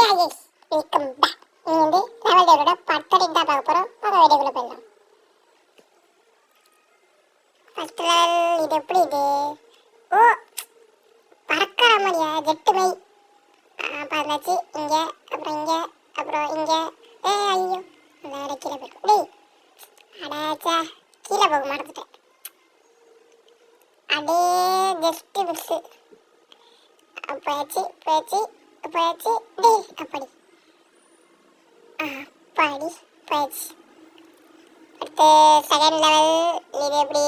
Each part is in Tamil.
Guys welcome back. நீ வந்து லெவல் டேவோட பார்ட் 13 தான் பார்க்க போகிறோம். வாங்க வீடியோக்குள்ள போயிடலாம். ஃபர்ஸ்ட் லெவல் இது எப்படி இது? ஓ, பறக்கிற மாதிரியா? ஜெட்டு மை பார்த்தாச்சு. இங்கே அப்புறம் இங்கே அப்புறம் இங்கே. ஐயோ நல்லா கீழே போயிடும். டேய் அடாச்சா, கீழே போக மறந்துட்டேன். அடே ஜஸ்ட்டு மிஸ்ஸு. போயாச்சு போயாச்சு போயாச்சு. டேய் அப்படி பாடி போயாச்சு. அடுத்து செகண்ட் லெவல் இது எப்படி?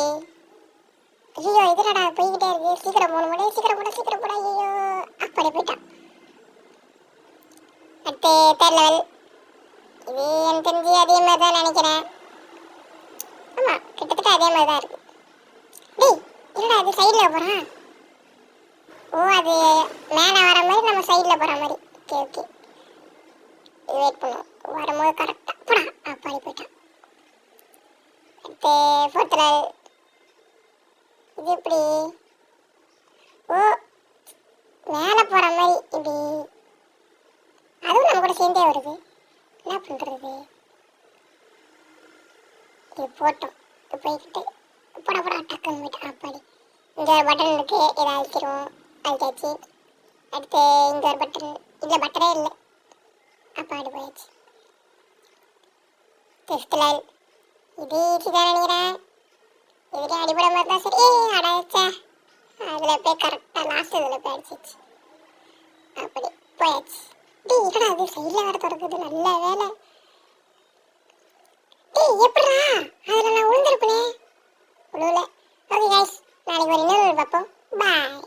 ஐயோ இதுலடா போய்கிட்டே இருக்கு. சீக்கிரம் போகணும் முடியும். சீக்கிரம் போட. ஐயோ அப்படி போயிட்டான். அடுத்து தேர்ட் லெவல் இது எனக்கு தெரிஞ்சு அதே மாதிரி தான் நினைக்கிறேன். ஆமாம் கிட்டத்தட்ட அதே மாதிரி தான் இருக்கு. டேய் இல்லடா அது சைடில் போகிறான். ஓ அது மேலே வர மாதிரி நம்ம சைடில் போகிற மாதிரி. ஓகே வெயிட் பண்ணுவோம். வரும்போது கரெக்டாக போடா பாடி போயிட்டான். அடுத்து ஃபோர்த் லெவல் இது எப்படி? ஓ மேலே போகிற மாதிரி இப்படி. அதுவும் நம்ம கூட சேர்ந்தே வருது. என்ன பண்ணுறது? இது போட்டோம். இது போய்கிட்டு போட டக்குன்னு போயிட்டான். பாடி இங்கே ஒரு பட்டன் இருக்குது. இதை அழிச்சிருவோம். அழிச்சாச்சு. அடுத்து இங்கே ஒரு பட்டன். இதில் பட்டனே இல்லை. அப்பாடி போயாச்சு. ஃபிஃப்த் லெவல் இது ஈஸி தான் நினைக்கிறேன். இதுலேயும் அடிபட மாதிரி தான். சரி அடைச்சா அதில் போய் கரெக்டாக லாஸ்ட் இதில் போய் அடிச்சிச்சு. அப்படி போயாச்சு. டேய் இல்லடா அது சைடில் வேறு திறக்குது. நல்ல வேலை. டேய் எப்படா அதில் நான் விழுந்திருப்பேனே. விழுவல. ஓகே கைஸ், நாளைக்கு ஒரு இன்னொரு பார்ப்போம். பாய்.